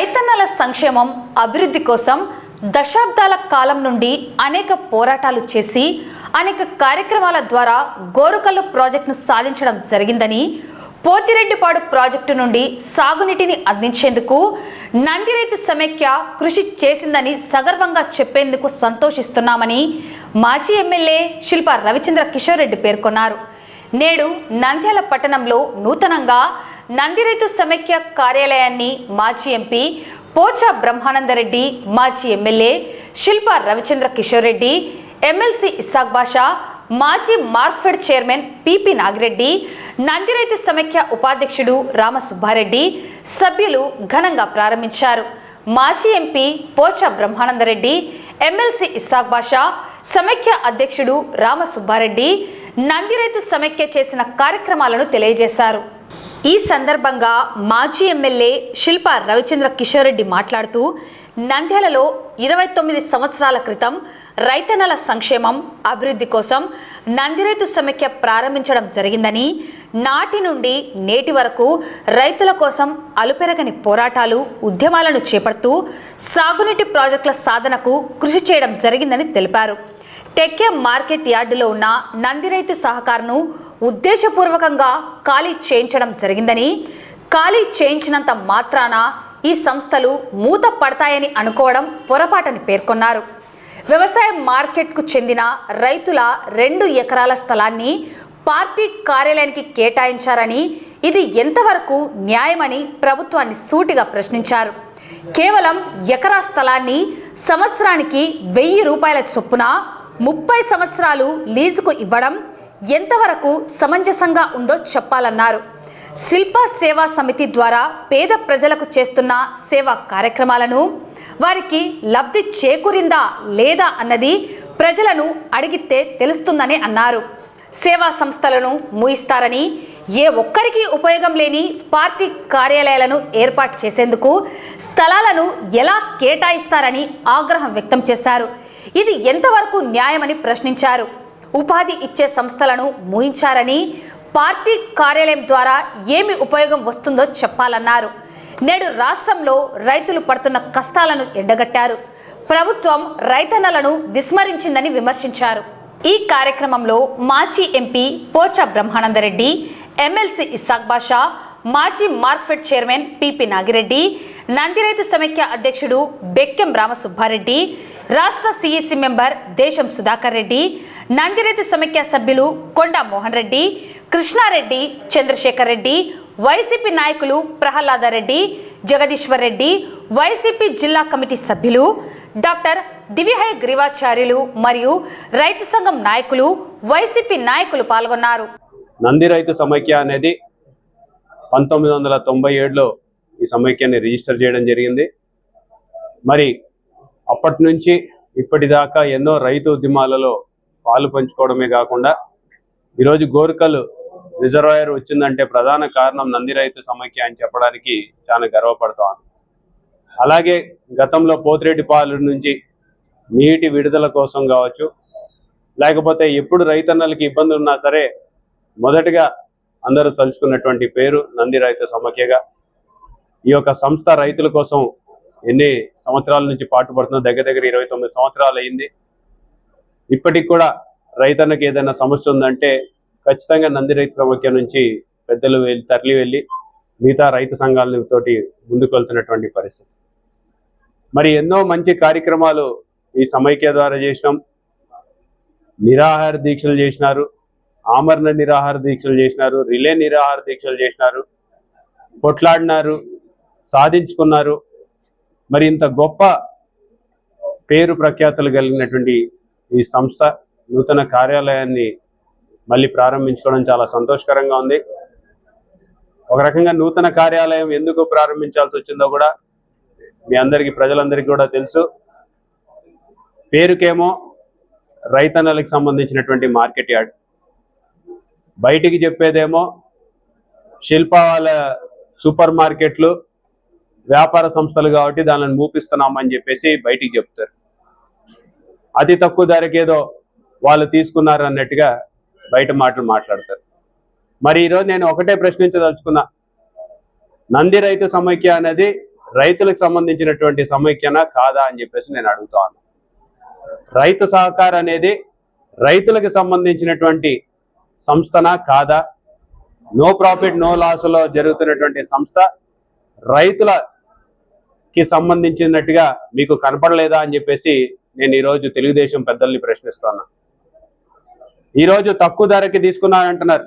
రైతన్నల సంక్షేమం అభివృద్ధి కోసం దశాబ్దాల కాలం నుండి అనేక పోరాటాలు చేసి అనేక కార్యక్రమాల ద్వారా గోరుకల్లు ప్రాజెక్టును సాధించడం జరిగిందని, పోతిరెడ్డిపాడు ప్రాజెక్టు నుండి సాగునీటిని అందించేందుకు నందిరైతు సమైక్య కృషి చేసిందని సగర్వంగా చెప్పేందుకు సంతోషిస్తున్నామని మాజీ ఎమ్మెల్యే శిల్పా రవిచంద్ర కిషోర్ రెడ్డి పేర్కొన్నారు. నేడు నంద్యాల పట్టణంలో నూతనంగా నందిరైతు సమైక్య కార్యాలయాన్ని మాజీ ఎంపీ పోచా బ్రహ్మానందరెడ్డి, మాజీ ఎమ్మెల్యే శిల్పా రవిచంద్ర కిషోర్ రెడ్డి, ఎమ్మెల్సీ ఇస్సాక్ బాషా, మాజీ మార్క్ఫెడ్ చైర్మన్ పిపి నాగిరెడ్డి, నందిరైతు సమైక్య ఉపాధ్యక్షుడు రామసుబ్బారెడ్డి సభ్యులు ఘనంగా ప్రారంభించారు. మాజీ ఎంపీ పోచా బ్రహ్మానందరెడ్డి, ఎమ్మెల్సీ ఇస్సాక్ బాషా, సమైక్య అధ్యక్షుడు రామసుబ్బారెడ్డి నందిరైతు సమైక్య చేసిన కార్యక్రమాలను తెలియజేశారు. ఈ సందర్భంగా మాజీ ఎమ్మెల్యే శిల్పా రవిచంద్ర కిషోర్ రెడ్డి మాట్లాడుతూ, నంద్యాలలో 29 సంవత్సరాల క్రితం రైతన్నల సంక్షేమం అభివృద్ధి కోసం నందిరైతు సమైక్య ప్రారంభించడం జరిగిందని, నాటి నుండి నేటి వరకు రైతుల కోసం అలుపెరగని పోరాటాలు, ఉద్యమాలను చేపడుతూ సాగునీటి ప్రాజెక్టుల సాధనకు కృషి చేయడం జరిగిందని తెలిపారు. టెక్కే మార్కెట్ యార్డులో ఉన్న నందిరైతు సహకార్ను ఉద్దేశపూర్వకంగా ఖాళీ చేయించడం జరిగిందని, ఖాళీ చేయించినంత మాత్రాన ఈ సంస్థలు మూత పడతాయని అనుకోవడం పొరపాటని పేర్కొన్నారు. వ్యవసాయ మార్కెట్కు చెందిన రైతుల 2 ఎకరాల స్థలాన్ని పార్టీ కార్యాలయానికి కేటాయించారని, ఇది ఎంతవరకు న్యాయమని ప్రభుత్వాన్ని సూటిగా ప్రశ్నించారు. కేవలం ఎకరా స్థలాన్ని సంవత్సరానికి 1000 రూపాయల చొప్పున 30 సంవత్సరాలు లీజుకు ఇవ్వడం ఎంతవరకు సమంజసంగా ఉందో చెప్పాలన్నారు. శిల్పా సేవా సమితి ద్వారా పేద ప్రజలకు చేస్తున్న సేవా కార్యక్రమాలను వారికి లబ్ధి చేకూరిందా లేదా అన్నది ప్రజలను అడిగితే తెలుస్తుందని అన్నారు. సేవా సంస్థలను మూయిస్తారని, ఏ ఒక్కరికి ఉపయోగం లేని పార్టీ కార్యాలయాలను ఏర్పాటు చేసేందుకు స్థలాలను ఎలా కేటాయిస్తారని ఆగ్రహం వ్యక్తం చేశారు. ఇది ఎంతవరకు న్యాయమని ప్రశ్నించారు. ఉపాధి ఇచ్చే సంస్థలను మూయించారని, పార్టీ కార్యాలయం ద్వారా ఏమి ఉపయోగం వస్తుందో చెప్పాలన్నారు. నేడు రాష్ట్రంలో రైతులు పడుతున్న కష్టాలను ఎండగట్టారు. ప్రభుత్వం రైతన్నలను విస్మరించిందని విమర్శించారు. ఈ కార్యక్రమంలో మాజీ ఎంపీ పోచా బ్రహ్మానందరెడ్డి, ఎమ్మెల్సీ ఇస్సాక్ బాషా, మాజీ మార్క్ఫెడ్ చైర్మన్ పిపి నాగిరెడ్డి, నందిరైతు సమైక్య అధ్యక్షుడు బెక్కెం రామసుబ్బారెడ్డి, రాష్ట్ర సిఈసి మెంబర్ దేశం సుధాకర్ రెడ్డి, నందిరైతు సమైక్య సభ్యులు కొండా మోహన్ రెడ్డి, కృష్ణారెడ్డి, చంద్రశేఖర్ రెడ్డి, వైసీపీ నాయకులు ప్రహ్లాదరెడ్డి, జగదీశ్వర్ రెడ్డి, వైసీపీ జిల్లా కమిటీ సభ్యులు డాక్టర్ దివ్యహయ గ్రీవాచార్యులు మరియు రైతు సంఘం నాయకులు, వైసీపీ నాయకులు పాల్గొన్నారు. నందిరైతు సమైక్య అనేది 1997లో ఈ సమైక్యాన్ని రిజిస్టర్ చేయడం జరిగింది. మరి అప్పటి నుంచి ఇప్పటిదాకా ఎన్నో రైతు ఉద్యమాలలో పాలు పంచుకోవడమే కాకుండా ఈరోజు గోరుకల్లు రిజర్వాయర్ వచ్చిందంటే ప్రధాన కారణం నందిరైతు సమైక్య అని చెప్పడానికి చాలా గర్వపడతాను. అలాగే గతంలో పోతిరెడ్డిపాడు నుంచి నీటి విడుదల కోసం కావచ్చు, లేకపోతే ఎప్పుడు రైతన్నలకి ఇబ్బంది ఉన్నా సరే మొదటగా అందరూ తలుచుకున్నటువంటి పేరు నందిరైతు సమైక్యగా. ఈ యొక్క సంస్థ రైతుల కోసం ఎన్ని సంవత్సరాల నుంచి పాటుపడుతుందో, దగ్గర 29 సంవత్సరాలు అయింది. ఇప్పటికి కూడా రైతన్నకి ఏదైనా సమస్య ఉందంటే ఖచ్చితంగా నందిరైతు సమైక్య నుంచి పెద్దలు తరలి వెళ్ళి మిగతా రైతు సంఘాలతోటి ముందుకు వెళ్తున్నటువంటి పరిస్థితి. మరి ఎన్నో మంచి కార్యక్రమాలు ఈ సమైక్య ద్వారా చేసినాం. నిరాహార దీక్షలు చేసినారు, ఆమరణ నిరాహార దీక్షలు చేసినారు, రిలే నిరాహార దీక్షలు చేసినారు, కొట్లాడినారు, సాధించుకున్నారు. మరి ఇంత గొప్ప పేరు ప్రఖ్యాతులు కలిగినటువంటి ఈ సంస్థ నూతన కార్యాలయాన్ని మళ్ళీ ప్రారంభించుకోవడం చాలా సంతోషకరంగా ఉంది. ఒక రకంగా నూతన కార్యాలయం ఎందుకు ప్రారంభించాల్సి వచ్చిందో కూడా మీ అందరికీ, ప్రజలందరికీ కూడా తెలుసు. పేరుకేమో రైతన్నలకు సంబంధించినటువంటి మార్కెట్ యార్డ్, బయటికి చెప్పేదేమో శిల్పా వాళ్ళ సూపర్ మార్కెట్లు, వ్యాపార సంస్థలు కాబట్టి దానిని మూపిస్తున్నామని చెప్పేసి బయటికి చెప్తారు. అతి తక్కువ ధరకేదో వాళ్ళు తీసుకున్నారు అన్నట్టుగా బయట మాటలు మాట్లాడతారు. మరి ఈరోజు నేను ఒకటే ప్రశ్నించదలుచుకున్నా, నందిరైతు సమైక్య అనేది రైతులకు సంబంధించినటువంటి సమైక్యనా కాదా అని చెప్పేసి నేను అడుగుతాను. రైతు సహకార్ అనేది రైతులకు సంబంధించినటువంటి సంస్థనా కాదా? నో ప్రాఫిట్ నో లాస్ లో జరుగుతున్నటువంటి సంస్థ రైతులకి సంబంధించినట్టుగా మీకు కనపడలేదా అని చెప్పేసి నేను ఈరోజు తెలుగుదేశం పెద్దల్ని ప్రశ్నిస్తున్నా. ఈరోజు తక్కువ ధరకి తీసుకున్నానంటున్నారు.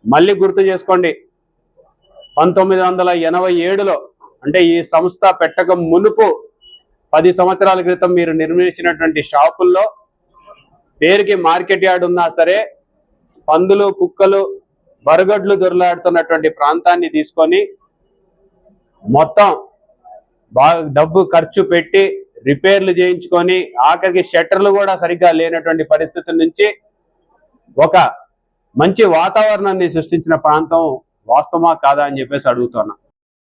మళ్ళీ గుర్తు చేసుకోండి, 1987లో అంటే ఈ సంస్థ పెట్టక మునుపు 10 సంవత్సరాల క్రితం మీరు నిర్మించినటువంటి షాపుల్లో పేరుకి మార్కెట్ యార్డ్ ఉన్నా సరే పందులు కుక్కలు బరగడ్లు దొరలాడుతున్నటువంటి ప్రాంతాన్ని తీసుకొని మొత్తం బాగా డబ్బు ఖర్చు పెట్టి రిపేర్లు చేయించుకొని ఆఖరికి షట్టర్లు కూడా సరిగ్గా లేనటువంటి పరిస్థితుల నుంచి ఒక మంచి వాతావరణాన్ని సృష్టించిన ప్రాంతం వాస్తవమా కాదా అని చెప్పేసి అడుగుతున్నా.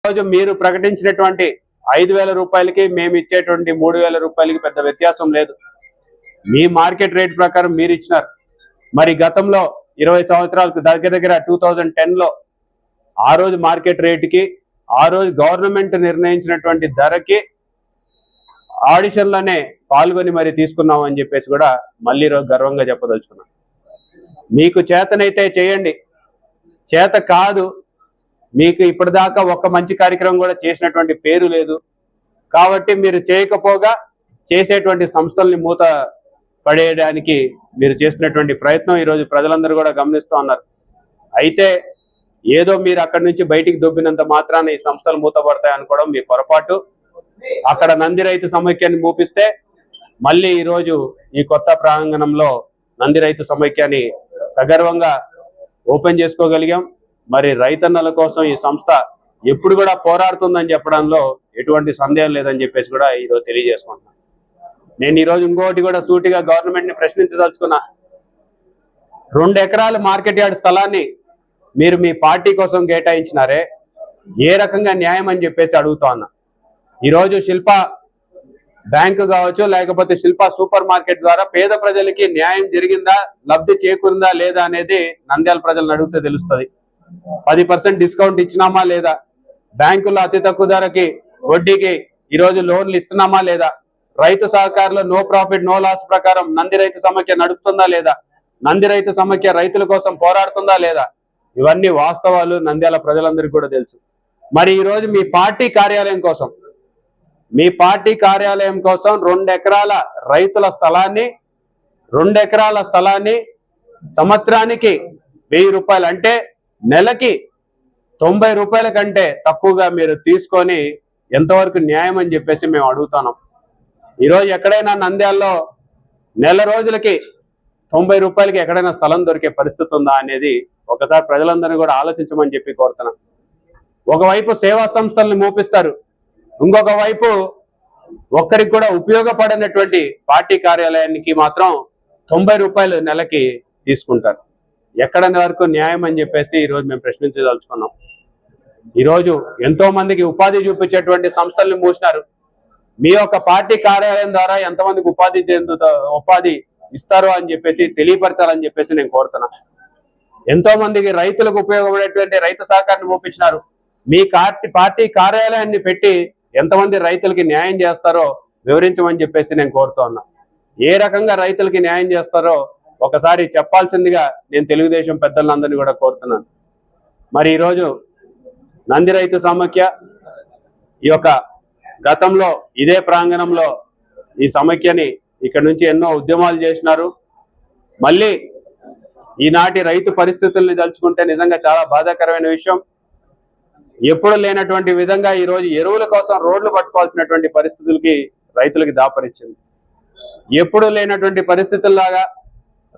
ఈరోజు మీరు ప్రకటించినటువంటి 5,000 రూపాయలకి మేము ఇచ్చేటువంటి 3,000 రూపాయలకి పెద్ద వ్యత్యాసం లేదు. మీ మార్కెట్ రేట్ ప్రకారం మీరు ఇచ్చినారు. మరి గతంలో 20 సంవత్సరాలకు దగ్గర 2010లో ఆ రోజు మార్కెట్ రేటుకి ఆ రోజు గవర్నమెంట్ నిర్ణయించినటువంటి ధరకి ఆడిషన్లోనే పాల్గొని మరి తీసుకున్నాం అని చెప్పేసి కూడా మళ్ళీ గర్వంగా చెప్పదలుచుకున్నాం. మీకు చేతనైతే చేయండి, చేత కాదు మీకు ఇప్పటిదాకా ఒక్క మంచి కార్యక్రమం కూడా చేసినటువంటి పేరు లేదు కాబట్టి మీరు చేయకపోగా చేసేటువంటి సంస్థల్ని మూత పడేయడానికి మీరు చేస్తున్నటువంటి ప్రయత్నం ఈరోజు ప్రజలందరూ కూడా గమనిస్తూ ఉన్నారు. అయితే ఏదో మీరు అక్కడి నుంచి బయటికి దొబ్బినంత మాత్రాన ఈ సంస్థలు మూతపడతాయి అనుకోవడం మీ పొరపాటు. అక్కడ నంది రైతు సమైక్యాన్ని మూపిస్తే మళ్ళీ ఈరోజు ఈ కొత్త ప్రాంగణంలో నంది రైతు సమైక్యాన్ని సగర్వంగా ఓపెన్ చేసుకోగలిగాం. మరి రైతన్నల కోసం ఈ సంస్థ ఎప్పుడు కూడా పోరాడుతుందని చెప్పడంలో ఎటువంటి సందేహం లేదని చెప్పేసి కూడా ఈరోజు తెలియజేసుకుంటున్నాను. నేను ఈరోజు ఇంకోటి కూడా సూటిగా గవర్నమెంట్ ని ప్రశ్నించదలుచుకున్నా. 2 ఎకరాల మార్కెట్ యార్డ్ స్థలాన్ని మీరు మీ పార్టీ కోసం కేటాయించినారే, ఏ రకంగా న్యాయం అని చెప్పేసి అడుగుతా ఉన్నా. ఈరోజు శిల్ప బ్యాంకు కావచ్చు లేకపోతే శిల్ప సూపర్ మార్కెట్ ద్వారా పేద ప్రజలకి న్యాయం జరిగిందా, లబ్ధి చేకూరిందా లేదా అనేది నంద్యాల ప్రజలను అడిగితే తెలుస్తుంది. 10% డిస్కౌంట్ ఇచ్చినామా లేదా, బ్యాంకుల్లో అతి తక్కువ ధరకి వడ్డీకి ఈరోజు లోన్లు ఇస్తున్నామా లేదా, రైతు సహకారంలో నో ప్రాఫిట్ నో లాస్ ప్రకారం నంది రైతు సమైక్య నడుపుతుందా లేదా, నంది రైతు సమైక్య రైతుల కోసం పోరాడుతుందా లేదా, ఇవన్నీ వాస్తవాలు నంద్యాల ప్రజలందరికీ కూడా తెలుసు. మరి ఈరోజు మీ పార్టీ కార్యాలయం కోసం 2 ఎకరాల రైతుల స్థలాన్ని 2 ఎకరాల స్థలాన్ని సంవత్సరానికి 1000 రూపాయలు అంటే నెలకి 90 రూపాయల కంటే తక్కువగా మీరు తీసుకొని ఎంతవరకు న్యాయం అని చెప్పేసి మేము అడుగుతున్నాం. ఈరోజు ఎక్కడైనా నంద్యాలలో నెల రోజులకి 90 రూపాయలకి ఎక్కడైనా స్థలం దొరికే పరిస్థితి ఉందా అనేది ఒకసారి ప్రజలందరినీ కూడా ఆలోచించమని చెప్పి కోరుతున్నాం. ఒకవైపు సేవా సంస్థల్ని మూపిస్తారు, ఇంకొక వైపు ఒక్కరికి కూడా ఉపయోగపడినటువంటి పార్టీ కార్యాలయానికి మాత్రం 90 రూపాయలు నెలకి తీసుకుంటారు. ఎక్కడ వరకు న్యాయం అని చెప్పేసి ఈరోజు మేము ప్రశ్నించదలుచుకున్నాం. ఈరోజు ఎంతో మందికి ఉపాధి చూపించేటువంటి సంస్థల్ని మూసినారు. మీ యొక్క పార్టీ కార్యాలయం ద్వారా ఎంతమందికి ఉపాధి ఇస్తారో అని చెప్పేసి తెలియపరచాలని చెప్పేసి నేను కోరుతున్నా. ఎంతో మందికి రైతులకు ఉపయోగపడేటువంటి రైతు సహకారాన్ని మూపించినారు. మీ పార్టీ కార్యాలయాన్ని పెట్టి ఎంతమంది రైతులకి న్యాయం చేస్తారో వివరించమని చెప్పేసి నేను కోరుతూ ఉన్నా. ఏ రకంగా రైతులకి న్యాయం చేస్తారో ఒకసారి చెప్పాల్సిందిగా నేను తెలుగుదేశం పెద్దలందరినీ కూడా కోరుతున్నాను. మరి ఈరోజు నంది రైతు సమైక్య ఈ యొక్క గతంలో ఇదే ప్రాంగణంలో ఈ సమైక్యని ఇక్కడ నుంచి ఎన్నో ఉద్యమాలు చేసినారు. మళ్ళీ ఈనాటి రైతు పరిస్థితుల్ని తలుచుకుంటే నిజంగా చాలా బాధాకరమైన విషయం. ఎప్పుడు లేనటువంటి విధంగా ఈరోజు ఎరువుల కోసం రోడ్లు పట్టుకోవాల్సినటువంటి పరిస్థితులకి రైతులకి దాపరిచ్చింది. ఎప్పుడు లేనటువంటి పరిస్థితుల్లాగా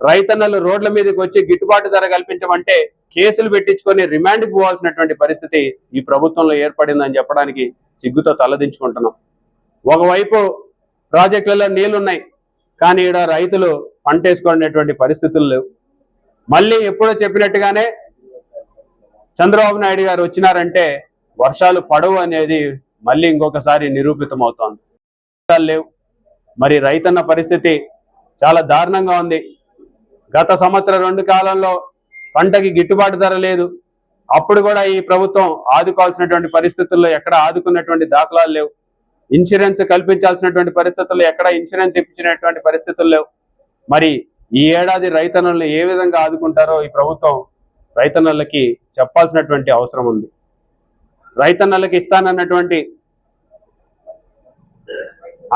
రైతన్నలు రోడ్ల మీదకి వచ్చి గిట్టుబాటు ధర కల్పించమంటే కేసులు పెట్టించుకొని రిమాండ్కి పోవాల్సినటువంటి పరిస్థితి ఈ ప్రభుత్వంలో ఏర్పడిందని చెప్పడానికి సిగ్గుతో తలదించుకుంటున్నాం. ఒకవైపు ప్రాజెక్టులలో నీళ్లున్నాయి, కానీ ఇక్కడ రైతులు పంట వేసుకునేటువంటి పరిస్థితులు లేవు. మళ్ళీ ఎప్పుడో చెప్పినట్టుగానే చంద్రబాబు నాయుడు గారు వచ్చినారంటే వర్షాలు పడవు అనేది మళ్ళీ ఇంకొకసారి నిరూపితం అవుతోంది. లేవు. మరి రైతన్న పరిస్థితి చాలా దారుణంగా ఉంది. గత సంవత్సరం 2 కాలంలో పంటకి గిట్టుబాటు ధర లేదు. అప్పుడు కూడా ఈ ప్రభుత్వం ఆదుకోవాల్సినటువంటి పరిస్థితుల్లో ఎక్కడ ఆదుకున్నటువంటి దాఖలాలు లేవు. ఇన్సూరెన్స్ కల్పించాల్సినటువంటి పరిస్థితుల్లో ఎక్కడ ఇన్సూరెన్స్ ఇప్పించినటువంటి పరిస్థితులు లేవు. మరి ఈ ఏడాది రైతన్నలను ఏ విధంగా ఆదుకుంటారో ఈ ప్రభుత్వం రైతన్నలకి చెప్పాల్సినటువంటి అవసరం ఉంది. రైతన్నలకి ఇస్తానన్నటువంటి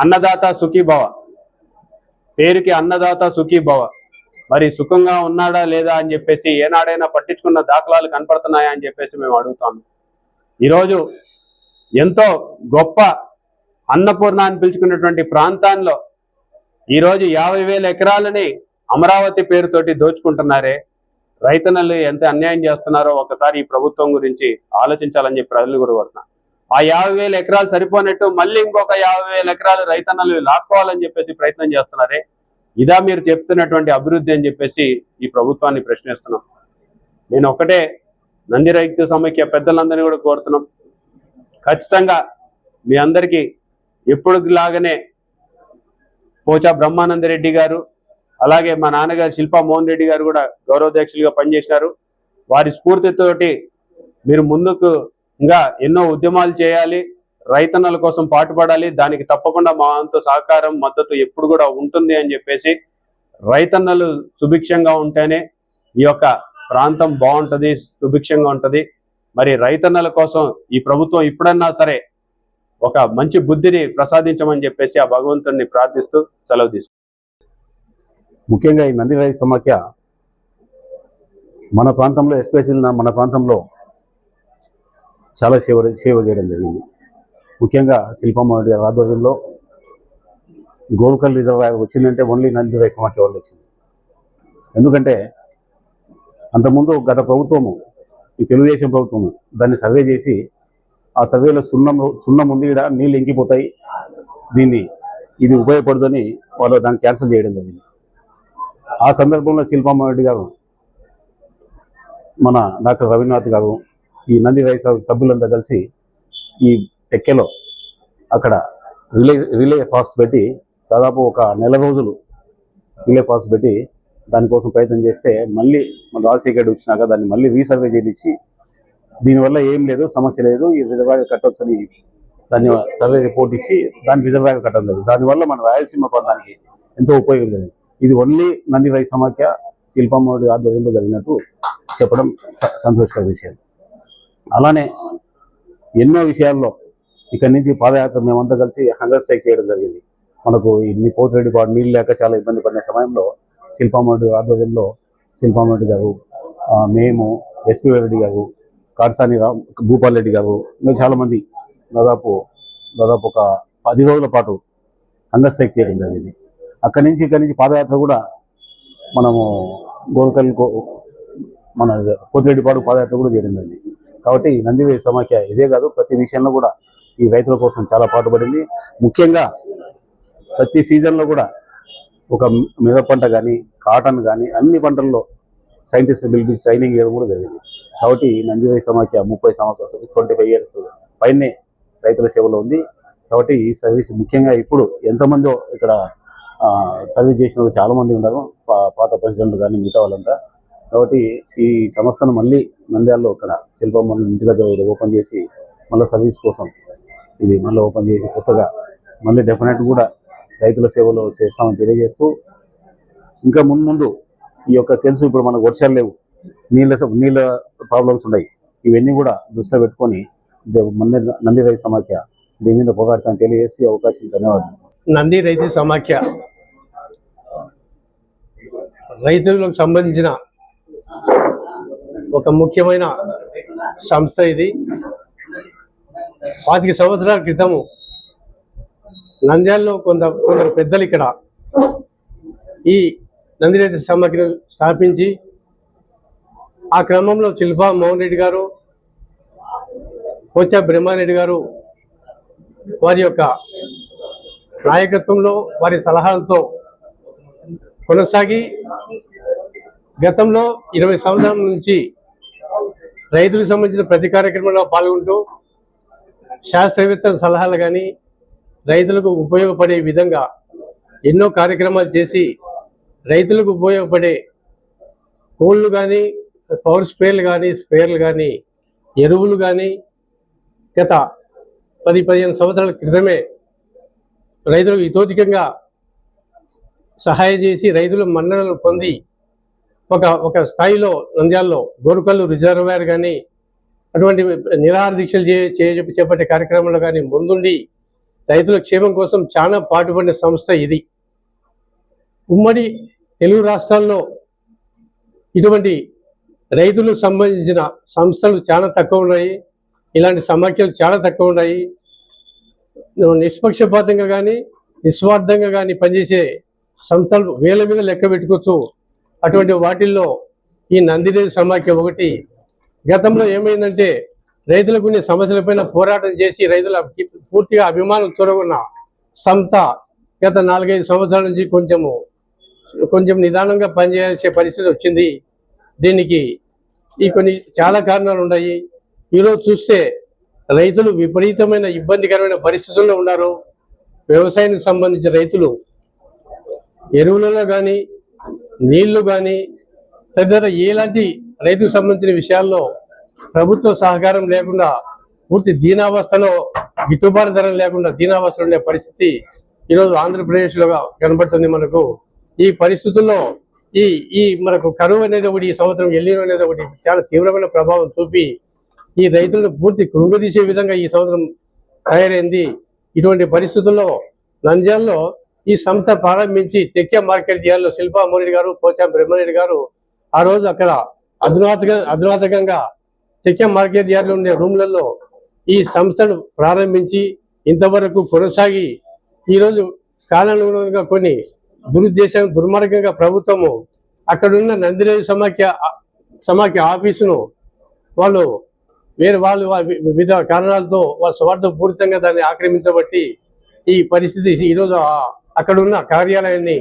అన్నదాత సుఖీభవ, పేరుకి అన్నదాత సుఖీభవ, మరి సుఖంగా ఉన్నాడా లేదా అని చెప్పేసి ఏనాడైనా పట్టించుకున్న దాఖలాలు కనపడుతున్నాయా అని చెప్పేసి మేము అడుగుతాము. ఈరోజు ఎంతో గొప్ప అన్నపూర్ణ అని పిలుచుకున్నటువంటి ప్రాంతాల్లో ఈరోజు 50,000 ఎకరాలని అమరావతి పేరుతోటి దోచుకుంటున్నారే. రైతన్నలు ఎంత అన్యాయం చేస్తున్నారో ఒకసారి ఈ ప్రభుత్వం గురించి ఆలోచించాలని చెప్పి ప్రజలు కూడా కోరుతున్నారు. ఆ 50,000 ఎకరాలు సరిపోనట్టు మళ్ళీ ఇంకొక 50,000 ఎకరాలు రైతన్నలు లాక్కోవాలని చెప్పేసి ప్రయత్నం చేస్తున్నారే. ఇదా మీరు చెప్తున్నటువంటి అభివృద్ధి అని చెప్పేసి ఈ ప్రభుత్వాన్ని ప్రశ్నిస్తున్నాం. నేను ఒకటే నంది రైతు సమైక్య పెద్దలందరినీ కూడా కోరుతున్నాం, ఖచ్చితంగా మీ అందరికీ ఎప్పుడు లాగానే పోచా బ్రహ్మానందరెడ్డి గారు, అలాగే మా నాన్నగారు శిల్పా మోహన్ రెడ్డి గారు కూడా గౌరవాధ్యక్షులుగా పనిచేసినారు. వారి స్ఫూర్తితోటి మీరు ముందుకు ఇంకా ఎన్నో ఉద్యమాలు చేయాలి, రైతన్నల కోసం పాటుపడాలి. దానికి తప్పకుండా మా అంత సహకారం మద్దతు ఎప్పుడు కూడా ఉంటుంది అని చెప్పేసి, రైతన్నలు సుభిక్షంగా ఉంటేనే ఈ యొక్క ప్రాంతం బాగుంటుంది, సుభిక్షంగా ఉంటుంది. మరి రైతన్నల కోసం ఈ ప్రభుత్వం ఇప్పుడన్నా సరే ఒక మంచి బుద్ధిని ప్రసాదించమని చెప్పేసి ఆ భగవంతుడిని ప్రార్థిస్తూ సెలవు తీసుకుంటాం. ముఖ్యంగా ఈ నంది రైతు సమాఖ్య మన ప్రాంతంలో, ఎస్పెషల్లీ మన ప్రాంతంలో చాలా సేవ చేయడం జరిగింది. ముఖ్యంగా శిల్పమ్మ ఆధ్వర్యంలో గోరుకల్ రిజర్వాయర్ వచ్చిందంటే ఓన్లీ నంది రైతు సమాఖ్య వాళ్ళు వచ్చింది. ఎందుకంటే అంతకుముందు గత ప్రభుత్వము, ఈ తెలుగుదేశం ప్రభుత్వము దాన్ని సర్వే చేసి ఆ సర్వేలో సున్నం ఉంది, ఇక్కడ నీళ్ళు ఇంకిపోతాయి, ఇది ఉపయోగపడుదని వాళ్ళు దాన్ని క్యాన్సిల్ చేయడం జరిగింది. ఆ సందర్భంలో శిల్పమ్మ రెడ్డి గారు, మన డాక్టర్ రవీంద్రనాథ్ గారు, ఈ నంది రైతు సభ్యులంతా కలిసి ఈ టెక్కెలో అక్కడ రిలే ఫాస్ట్ పెట్టి దాదాపు ఒక నెల రోజులు రిలే ఫాస్ట్ పెట్టి దానికోసం ప్రయత్నం చేస్తే మళ్ళీ మన రాజశేఖర్ వచ్చినాక దాన్ని మళ్ళీ రీసర్వే చేయించి దీనివల్ల ఏం లేదు, సమస్య లేదు, ఈ రిజర్వాయర్ కట్టొచ్చని దాన్ని సర్వే రిపోర్ట్ ఇచ్చి దాన్ని రిజర్వాయర్ కట్టడం లేదు. దానివల్ల మన రాయలసీమ ప్రాంతానికి ఎంతో ఉపయోగం లేదు. ఇది ఓన్లీ నంది రైతు సమాఖ్య శిల్పమ్మ ఆధ్వర్యంలో జరిగినట్టు చెప్పడం సంతోషకర విషయం. అలానే ఎన్నో విషయాల్లో ఇక్కడి నుంచి పాదయాత్ర మేమంతా కలిసి హంగర్ స్ట్రైక్ చేయడం జరిగింది. మనకు ఈ పోతిరెడ్డిపాడు నీళ్ళు లేక చాలా ఇబ్బంది పడిన సమయంలో శిల్పమ్మ ఆధ్వర్యంలో శిల్పమ్మ గారు, మేము, ఎస్పీ రెడ్డి గారు, కాటసాని భూపాల్ రెడ్డి గారు, ఇంకా చాలామంది దాదాపు ఒక 10 రోజుల పాటు హంగర్ స్ట్రైక్ చేయడం జరిగింది. ఇక్కడి నుంచి పాదయాత్ర కూడా మనము గోరుకల్ మన పోతిరెడ్డిపాడు పాదయాత్ర కూడా చేయడం జరిగింది. కాబట్టి నంది రైతు సమాఖ్య ఇదే కాదు, ప్రతి విషయంలో కూడా ఈ రైతుల కోసం చాలా పాటుపడింది. ముఖ్యంగా ప్రతి సీజన్లో కూడా ఒక మిరప పంట కానీ, కాటన్ కానీ అన్ని పంటల్లో సైంటిస్టులు పిలిపించి ట్రైనింగ్ ఇవ్వడం కూడా జరిగింది. కాబట్టి నంది రైతు సమాఖ్య 30 సంవత్సరాలు 25 years పైనే రైతుల సేవలో ఉంది. కాబట్టి ఈ సర్వీస్ ముఖ్యంగా ఇప్పుడు ఎంతమందో ఇక్కడ సర్వీస్ చేసిన వాళ్ళు చాలామంది ఉన్నారు, పాత ప్రెసిడెంట్ కానీ మిగతా వాళ్ళంతా. కాబట్టి ఈ సంస్థను మళ్ళీ నంద్యాలలో ఇక్కడ శిల్పమ్మ ఇంటి దగ్గర ఓపెన్ చేసి మళ్ళీ సర్వీస్ కోసం ఇది మళ్ళీ ఓపెన్ చేసి కొత్తగా మళ్ళీ డెఫినెట్ కూడా రైతుల సేవలో చేస్తామని తెలియజేస్తూ, ఇంకా ముందు ఈ యొక్క తెలుసు ఇప్పుడు మనకు వర్షాలు లేవు, నీళ్ళ ప్రాబ్లమ్స్ ఉన్నాయి, ఇవన్నీ కూడా దృష్టిలో పెట్టుకొని నంది రైతు సమాఖ్య దీని మీద పోరాడతామని తెలియజేసి అవకాశం ధన్యవాదాలు. నంది రైతు సమాఖ్య రైతులకు సంబంధించిన ఒక ముఖ్యమైన సంస్థ. ఇది 25 సంవత్సరాల క్రితము నంద్యాలలో కొందరు పెద్దలు ఇక్కడ ఈ నంది రైతు సమాఖ్యను స్థాపించి ఆ క్రమంలో శిల్పా మోహన్ రెడ్డి గారు, పోచా బ్రహ్మారెడ్డి గారు వారి యొక్క నాయకత్వంలో, వారి సలహాలతో కొనసాగి గతంలో 20 సంవత్సరాల నుంచి రైతులకు సంబంధించిన ప్రతి కార్యక్రమంలో పాల్గొంటూ శాస్త్రవేత్తల సలహాలు కానీ రైతులకు ఉపయోగపడే విధంగా ఎన్నో కార్యక్రమాలు చేసి రైతులకు ఉపయోగపడే కోళ్ళు కానీ పవర్ స్ప్రేయర్లు కానీ ఎరువులు కానీ గత 10-15 సంవత్సరాల క్రితమే రైతులకు ఇతోధికంగా సహాయం చేసి రైతులు మన్ననలు పొంది ఒక స్థాయిలో నంద్యాలలో గోరుకల్లు రిజర్వాయర్ కానీ అటువంటి నిరాహార దీక్షలు చేపట్టే కార్యక్రమంలో కానీ ముందుండి రైతుల క్షేమం కోసం చాలా పాటుపడిన సంస్థ ఇది. ఉమ్మడి తెలుగు రాష్ట్రాల్లో ఇటువంటి రైతులకు సంబంధించిన సంస్థలు చాలా తక్కువ ఉన్నాయి. ఇలాంటి సమాఖ్యలు చాలా తక్కువ ఉన్నాయి. నిష్పక్షపాతంగా కానీ నిస్వార్థంగా కానీ పనిచేసే సంస్థలు వేల మీద లెక్క పెట్టుకోవచ్చు. అటువంటి వాటిల్లో ఈ నందిరేజు సమాఖ్య ఒకటి. గతంలో ఏమైందంటే రైతులకు కొన్ని సమస్యలపైన పోరాటం చేసి రైతుల పూర్తిగా అభిమానం తొలగున్న సంస్థ గత 4-5 సంవత్సరాల నుంచి కొంచెం నిదానంగా పనిచేసే పరిస్థితి వచ్చింది. దీనికి కొన్ని చాలా కారణాలు ఉన్నాయి. ఈరోజు చూస్తే రైతులు విపరీతమైన ఇబ్బందికరమైన పరిస్థితుల్లో ఉన్నారు. వ్యవసాయానికి సంబంధించిన రైతులు ఎరువులలో కానీ నీళ్లు కానీ తదితర ఎలాంటి రైతుకు సంబంధించిన విషయాల్లో ప్రభుత్వ సహకారం లేకుండా పూర్తి దీనావస్థలో గిట్టుబాటు ధర లేకుండా దీనావస్థలో ఉండే పరిస్థితి ఈరోజు ఆంధ్రప్రదేశ్లో కనబడుతుంది మనకు. ఈ పరిస్థితుల్లో ఈ మనకు కరువు అనేది ఒకటి, ఈ సంవత్సరం ఎల్లినో అనేది ఒకటి చాలా తీవ్రమైన ప్రభావం చూపి ఈ రైతులను పూర్తి కృంగదీసే విధంగా ఈ సంవత్సరం తయారైంది. ఇటువంటి పరిస్థితుల్లో నంద్యాలలో ఈ సంస్థ ప్రారంభించి టెక్కే మార్కెట్ యార్డ్లో శిల్పా మోరెడ్డి గారు, పోచా బ్రహ్మారెడ్డి గారు ఆ రోజు అక్కడ అధునాతకంగా టెక్కే మార్కెట్ యార్డ్లో ఉండే రూమ్లలో ఈ సంస్థను ప్రారంభించి ఇంతవరకు కొనసాగి ఈరోజు కాలానుగుణంగా కొన్ని దుర్మార్గంగా ప్రభుత్వము అక్కడున్న నందిరేజు సమాఖ్య ఆఫీసును వాళ్ళు వివిధ కారణాలతో వాళ్ళ స్వార్థపూరితంగా దాన్ని ఆక్రమించబట్టి ఈ పరిస్థితి ఈరోజు అక్కడున్న కార్యాలయాన్ని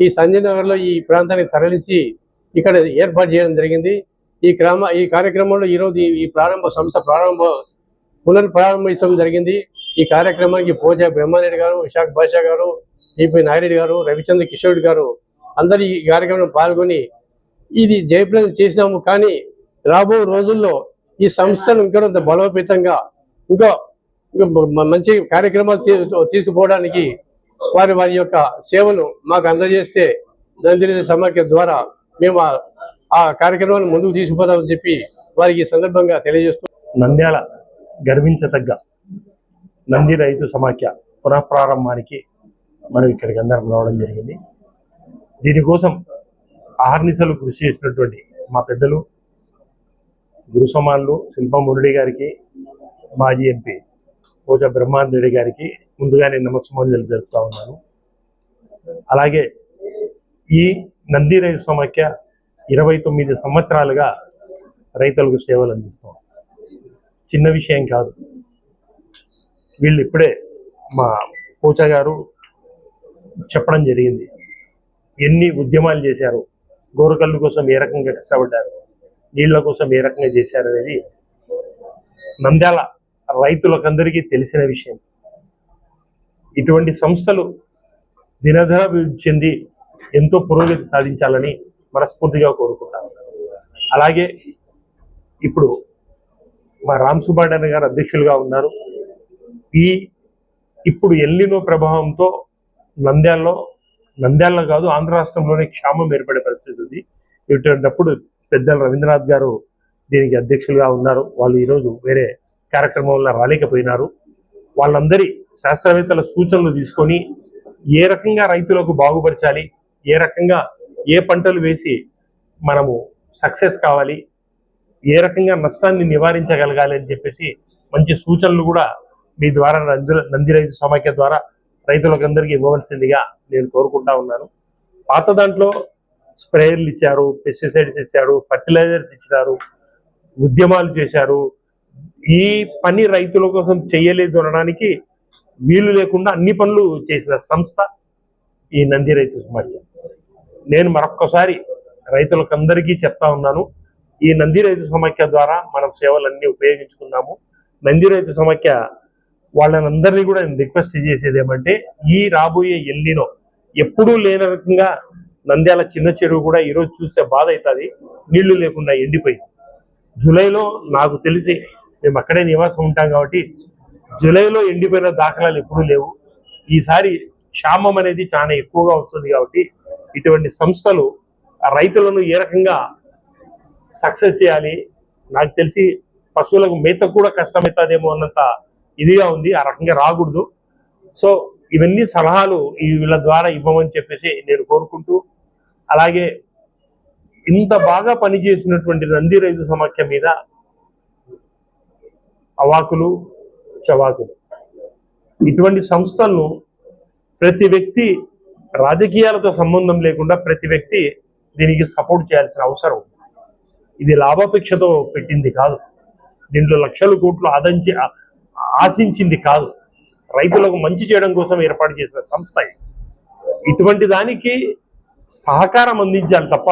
ఈ సంజయ్ నగర్లో ఈ ప్రాంతానికి తరలించి ఇక్కడ ఏర్పాటు చేయడం జరిగింది. ఈ కార్యక్రమంలో ఈరోజు ఈ సంస్థ పునర్ప్రారంభించడం జరిగింది. ఈ కార్యక్రమానికి పోచా బ్రహ్మారెడ్డి గారు, విశాఖ భాషా గారు, టిపి నాగిరెడ్డి గారు, రవిచంద్ర కిషోర్ గారు అందరూ ఈ కార్యక్రమంలో పాల్గొని ఇది జయప్రదం చేసినాము. కానీ రాబో రోజుల్లో ఈ సంస్థను ఇంకొంత బలోపేతంగా ఇంకా మంచి కార్యక్రమాలు తీసుకుపోవడానికి వారి యొక్క సేవలు మాకు అందజేస్తే నందిరేజు సమాఖ్య ద్వారా మేము ఆ కార్యక్రమాన్ని ముందుకు తీసుకుపోదామని చెప్పి వారికి ఈ సందర్భంగా తెలియజేస్తూ నంద్యాల గర్వించదగ్గ నంది రైతు సమాఖ్య పునఃప్రారంభానికి మనం ఇక్కడికి అందరం రావడం జరిగింది. దీనికోసం ఆహర్నిశలు కృషి చేసినటువంటి మా పెద్దలు గురు సమానులు శిల్పా మురళి గారికి, మాజీ ఎంపీ పోచా బ్రహ్మారెడ్డి గారికి ముందుగానే నమస్కారాలు జరుపుతా ఉన్నాను. అలాగే ఈ నంది రైతు సమాఖ్య 29 సంవత్సరాలుగా రైతులకు సేవలు అందిస్తాం. చిన్న విషయం కాదు. వీళ్ళు ఇప్పుడే మా పోచా గారు చెప్పడం జరిగింది. ఎన్ని ఉద్యమాలు చేశారు, గోరుకల్లు కోసం ఏ రకంగా కష్టపడ్డారు, నీళ్ల కోసం ఏ రకంగా చేశారు అనేది నంద్యాల రైతులకందరికీ తెలిసిన విషయం. ఇటువంటి సంస్థలు దినదినాభివృద్ధి చెంది ఎంతో పురోగతి సాధించాలని మనస్ఫూర్తిగా కోరుకుంటాను. అలాగే ఇప్పుడు మా రామ్ సుబ్బారెడ్డి గారు అధ్యక్షులుగా ఉన్నారు. ఇప్పుడు ఎల్నినో ప్రభావంతో నంద్యాలలో కాదు ఆంధ్ర రాష్ట్రంలోనే క్షామం ఏర్పడే పరిస్థితి ఉంది. ఇటువంటిప్పుడు పెద్దలు రవీంద్రనాథ్ గారు దీనికి అధ్యక్షులుగా ఉన్నారు. వాళ్ళు ఈరోజు వేరే కార్యక్రమంలో రాలేకపోయినారు. వాళ్ళందరి శాస్త్రవేత్తల సూచనలు తీసుకొని ఏ రకంగా రైతులకు బాగుపరచాలి, ఏ రకంగా ఏ పంటలు వేసి మనము సక్సెస్ కావాలి, ఏ రకంగా నష్టాన్ని నివారించగలగాలి అని చెప్పేసి మంచి సూచనలు కూడా మీ ద్వారా నంది రైతు సమాఖ్య ద్వారా రైతులకందరికీ ఇవ్వవలసిందిగా నేను కోరుకుంటా ఉన్నాను. పాత దాంట్లో స్ప్రేయర్లు ఇచ్చారు, పెస్టిసైడ్స్ ఇచ్చారు, ఫర్టిలైజర్స్ ఇచ్చినారు, ఉద్యమాలు చేశారు. ఈ పని రైతుల కోసం చేయలేదు అనడానికి వీలు లేకుండా అన్ని పనులు చేసిన సంస్థ ఈ నంది రైతు సమాఖ్య. నేను మరొక్కసారి రైతులకందరికీ చెప్తా ఉన్నాను, ఈ నంది రైతు సమాఖ్య ద్వారా మనం సేవలన్నీ ఉపయోగించుకున్నాము. నంది రైతు సమాఖ్య వాళ్ళనందరినీ కూడా నేను రిక్వెస్ట్ చేసేది ఏమంటే, ఈ రాబోయే ఎల్నినో ఎప్పుడూ లేని రకంగా నంద్యాల చిన్న చెరువు కూడా ఈరోజు చూస్తే బాధ అవుతుంది. నీళ్లు లేకుండా ఎండిపోయింది. జూలైలో నాకు తెలిసి మేము అక్కడే నివాసం ఉంటాం కాబట్టి జూలైలో ఎండిపోయిన దాఖలాలు ఎప్పుడూ లేవు. ఈసారి క్షామం అనేది చాలా ఎక్కువగా వస్తుంది కాబట్టి ఇటువంటి సంస్థలు రైతులను ఏ రకంగా సక్సెస్ చేయాలి, నాకు తెలిసి పశువులకు మేత కూడా కష్టమవుతుందేమో అన్నంత ఇదిగా ఉంది. ఆ రకంగా రాకూడదు. సో ఇవన్నీ సలహాలు వీళ్ళ ద్వారా ఇవ్వమని చెప్పేసి నేను కోరుకుంటూ, అలాగే ఇంత బాగా పనిచేసినటువంటి నంది రైతు సమాఖ్య మీద అవాకులు చవాకులు ఇటువంటి సంస్థలను ప్రతి వ్యక్తి రాజకీయాలతో సంబంధం లేకుండా ప్రతి వ్యక్తి దీనికి సపోర్ట్ చేయాల్సిన అవసరం. ఇది లాభాపేక్షతో పెట్టింది కాదు, దీంట్లో లక్షల కోట్లు ఆశించింది కాదు, రైతులకు మంచి చేయడం కోసం ఏర్పాటు చేసిన సంస్థ. ఇటువంటి దానికి సహకారం అందించాలి తప్ప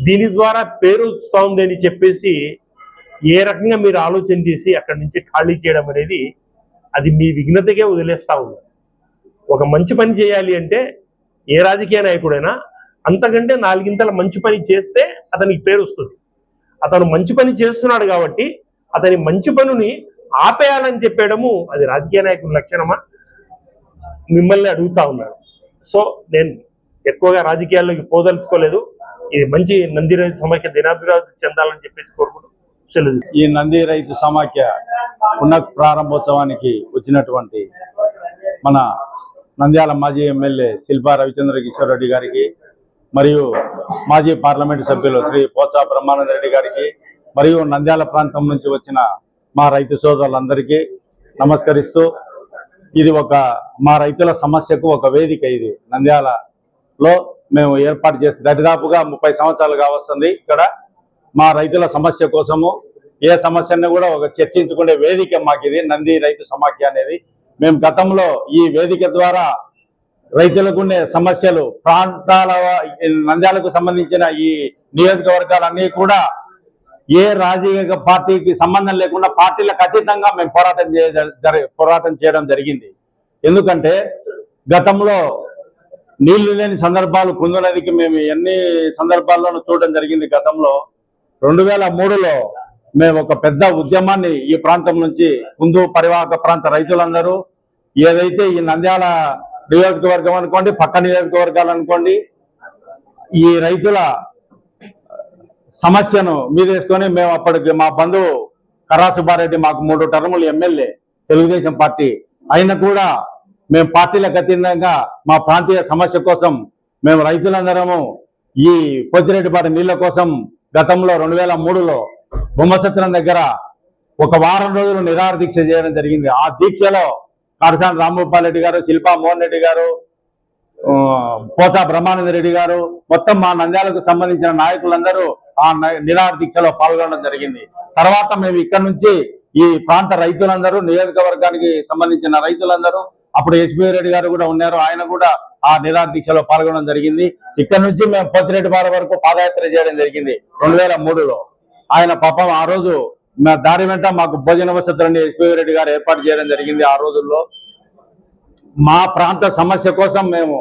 దీని ద్వారా పేరు వస్తుంది అని చెప్పేసి ఏ రకంగా మీరు ఆలోచన చేసి అక్కడి నుంచి ఖాళీ చేయడం అనేది అది మీ విఘ్నతకే వదిలేస్తా ఉన్నారు. ఒక మంచి పని చేయాలి అంటే ఏ రాజకీయ నాయకుడైనా అంతకంటే 4 మంచి పని చేస్తే అతనికి పేరు వస్తుంది. అతను మంచి పని చేస్తున్నాడు కాబట్టి అతని మంచి పనిని ఆపేయాలని చెప్పేయడము అది రాజకీయ నాయకుల లక్షణమా? మిమ్మల్ని అడుగుతా ఉన్నాను. సో నేను ఎక్కువగా రాజకీయాల్లోకి పోదలుచుకోలేదు. ఇది మంచి నంది రైతు సమాఖ్య దినాభివృద్ధి చెందాలని చెప్పేసి కోరుకుంటూ సెలవు. ఈ నంది రైతు సమాఖ్య పునః ప్రారంభోత్సవానికి వచ్చినటువంటి మన నంద్యాల మాజీ ఎమ్మెల్యే శిల్పా రవిచంద్ర కిషోర్ రెడ్డి గారికి, మరియు మాజీ పార్లమెంటు సభ్యులు శ్రీ పోచా బ్రహ్మానంద రెడ్డి గారికి, మరియు నంద్యాల ప్రాంతం నుంచి వచ్చిన మా రైతు సోదరులందరికీ నమస్కరిస్తూ, ఇది మా రైతుల సమస్యకు ఒక వేదిక. ఇది నంద్యాలలో మేము ఏర్పాటు చేసి దరిదాపుగా 30 సంవత్సరాలుగా వస్తుంది. ఇక్కడ మా రైతుల సమస్య కోసము ఏ సమస్యను కూడా చర్చించుకునే వేదిక మాకు ఇది నంది రైతు సమాఖ్య అనేది. మేము గతంలో ఈ వేదిక ద్వారా రైతులకు ఉండే సమస్యలు, ప్రాంతాల నంద్యాలకు సంబంధించిన ఈ నియోజకవర్గాలన్నీ కూడా ఏ రాజకీయ పార్టీకి సంబంధం లేకుండా పార్టీలకు అతీతంగా మేము పోరాటం చేయడం జరిగింది. ఎందుకంటే గతంలో నీళ్లు లేని సందర్భాలు కుందు నదికి మేము ఎన్ని సందర్భాల్లోనూ చూడడం జరిగింది. గతంలో 2003లో మేము ఒక పెద్ద ఉద్యమాన్ని ఈ ప్రాంతం నుంచి కుందు పరివాహక ప్రాంత రైతులందరూ, ఏదైతే ఈ నంద్యాల నియోజకవర్గం అనుకోండి, పక్క నియోజకవర్గాలు అనుకోండి, ఈ రైతుల సమస్యను మీదేసుకొని మేము అప్పటికి మా బంధువు కర్రా సుబ్బారెడ్డి మాకు 3 టర్ములు ఎమ్మెల్యే తెలుగుదేశం పార్టీ అయినా కూడా మేము పార్టీలకు అతీతంగా మా ప్రాంతీయ సమస్య కోసం మేము రైతులందరము ఈ పొద్దిరెడ్డిపాటి నీళ్ల కోసం గతంలో 2003లో బొమ్మసత్రం దగ్గర ఒక వారం రోజులు నిరాహార దీక్ష చేయడం జరిగింది. ఆ దీక్షలో కాడసాని రాంభూపాల్ రెడ్డి గారు, శిల్పా మోహన్ రెడ్డి గారు, పోచా బ్రహ్మానంద రెడ్డి గారు, మొత్తం మా నంద్యాలకు సంబంధించిన నాయకులందరూ ఆ నిరాహార దీక్షలో పాల్గొనడం జరిగింది. తర్వాత మేము ఇక్కడ నుంచి ఈ ప్రాంత రైతులందరూ, నియోజకవర్గానికి సంబంధించిన రైతులందరూ, అప్పుడు ఎస్బీ రెడ్డి గారు కూడా ఉన్నారు, ఆయన కూడా ఆ నిరాహార దీక్షలో పాల్గొనడం జరిగింది. ఇక్కడ నుంచి మేము పొత్తిరెడ్డిపాడు వరకు పాదయాత్ర చేయడం జరిగింది 2003లో. ఆయన పాపం ఆ రోజు దారి వెంట మాకు భోజన వసతులని ఎస్బీ రెడ్డి గారు ఏర్పాటు చేయడం జరిగింది. ఆ రోజుల్లో మా ప్రాంత సమస్య కోసం మేము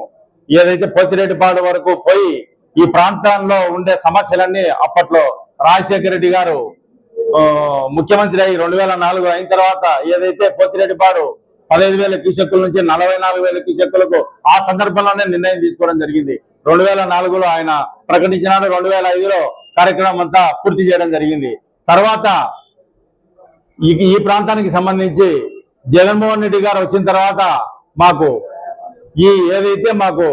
ఏదైతే పొత్తిరెడ్డిపాడు వరకు పోయి ఈ ప్రాంతంలో ఉండే సమస్యలన్నీ అప్పట్లో రాజశేఖర రెడ్డి గారు ముఖ్యమంత్రి అయ్యి 2004 అయిన తర్వాత ఏదైతే పొత్తిరెడ్డిపాడు 15,000 క్యూసెక్కుల నుంచి 44,000 క్యూసెక్కులకు ఆ సందర్భంలోనే నిర్ణయం తీసుకోవడం జరిగింది. 2004లో ఆయన ప్రకటించినాడు. 2005లో కార్యక్రమం అంతా పూర్తి చేయడం జరిగింది. తర్వాత ఈ ప్రాంతానికి సంబంధించి జగన్మోహన్ రెడ్డి గారు వచ్చిన తర్వాత మాకు ఏదైతే మాకు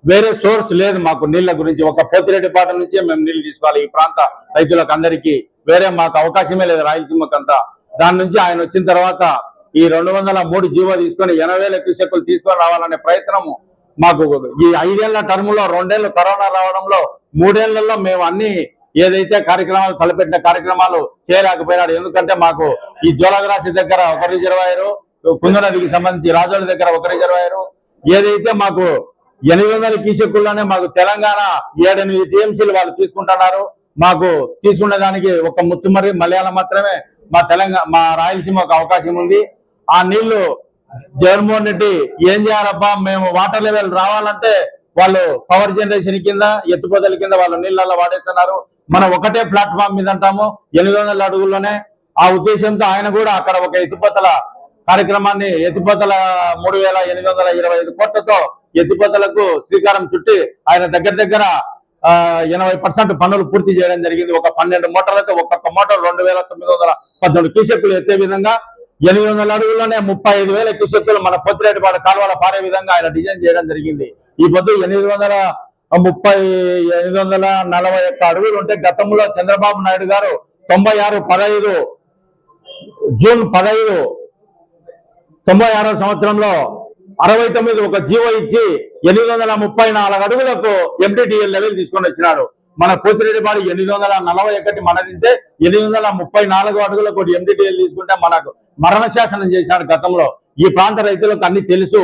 వేరే సోర్స్ లేదు, మాకు నీళ్ల గురించి ఒక పొత్తిరెడ్డిపాట నుంచే మేము నీళ్లు తీసుకోవాలి. ఈ ప్రాంత రైతులకు అందరికీ వేరే మాకు అవకాశమే లేదు రాయలసీమకంతా. దాని నుంచి ఆయన వచ్చిన తర్వాత ఈ 203 జీవో తీసుకొని 80,000 క్యూసెక్కులు తీసుకొని రావాలనే ప్రయత్నము మాకు ఈ 5 ఏళ్ల టర్ములో 2 ఏళ్ళు కరోనా రావడంలో 3 ఏళ్లలో మేము అన్ని ఏదైతే కార్యక్రమాలు తలపెట్టిన కార్యక్రమాలు చేయలేకపోయినాడు. ఎందుకంటే మాకు ఈ జోలగరాశి దగ్గర ఒక రిజర్వాయరు, కుందు నదికి సంబంధించి రాజోల దగ్గర ఒక రిజర్వాయరు, ఏదైతే మాకు 800 క్యూసెక్కుల్లోనే మాకు తెలంగాణ 7-8 టీఎంసీలు వాళ్ళు తీసుకుంటున్నారు. మాకు తీసుకునే దానికి ఒక ముచ్చుమర్రి మలయాళం మాత్రమే మా రాయలసీమ ఒక అవకాశం ఉంది. ఆ నీళ్లు జగన్మోహన్ రెడ్డి ఏం చేయాలబ్బా, మేము వాటర్ లెవెల్ రావాలంటే వాళ్ళు పవర్ జనరేషన్ కింద, ఎత్తుపోతల కింద వాళ్ళు నీళ్ళల్లో వాడేస్తున్నారు. మనం ఒకటే ప్లాట్ఫామ్ మీద అంటాము 800 అడుగుల్లోనే. ఆ ఉద్దేశంతో ఆయన కూడా అక్కడ ఒక ఎత్తిపోతల కార్యక్రమాన్ని ఎత్తిపోతల 3,825 కోట్లతో ఎత్తిపోతలకు శ్రీకారం చుట్టి ఆయన దగ్గర 80% పనులు పూర్తి చేయడం జరిగింది. ఒక 12 మోటార్లతో ఒక్కొక్క మోటార్ 2,914 క్యూసెక్కులు ఎత్తే విధంగా 800 అడుగుల్లోనే 35,000 క్యూసెక్కులు మన పొత్తిరెడ్డిపాడు కాలువల పారే విధంగా ఆయన డిజైన్ చేయడం జరిగింది. ఈ పొద్దు 841 అడుగులు ఉంటే గతంలో చంద్రబాబు నాయుడు గారు 96 జూన్ 15 96 సంవత్సరంలో 69 ఒక జీవో ఇచ్చి 834 అడుగులకు ఎంటీటీఎల్ లెవెల్ తీసుకొని వచ్చినాడు. మన పోతిరెడ్డిపాడు 841 మనదింటే 834 అడుగులకు ఎంటీటీఎల్ తీసుకుంటే మనకు మరణ శాసనం చేశాడు గతంలో. ఈ ప్రాంత రైతులకు అన్ని తెలుసు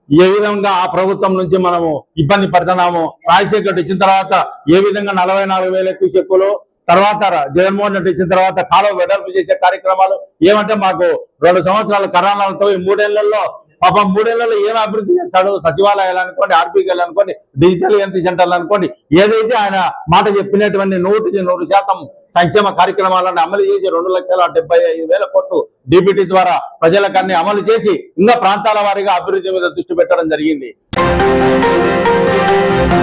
ఏ విధంగా ఆ ప్రభుత్వం నుంచి మనము ఇబ్బంది పడుతున్నాము. రాజశేఖర్ ఇచ్చిన తర్వాత ఏ విధంగా 44,000 క్యూసెక్కులు, తర్వాత జగన్మోహన్ రెడ్డి ఇచ్చిన తర్వాత కాలువ వెడల్పు చేసే కార్యక్రమాలు ఏమంటే మాకు 2 సంవత్సరాలు కరోనాలతో ఈ 3 ఏళ్లలో పాపం 3 ఏళ్లలో ఏం అభివృద్ధి చేస్తాడు? సచివాలయాలు అనుకోండి, ఆర్బీకేలు అనుకోండి, డిజిటల్ హెల్త్ సెంటర్లు అనుకోండి, ఏదైతే ఆయన మాట చెప్పినటువంటి 100% సంక్షేమ కార్యక్రమాలను అమలు చేసి 2,75,000 కోట్లు డిబిటీ ద్వారా ప్రజలకన్నీ అమలు చేసి ఇంకా ప్రాంతాల వారీగా అభివృద్ధి మీద దృష్టి పెట్టడం జరిగింది.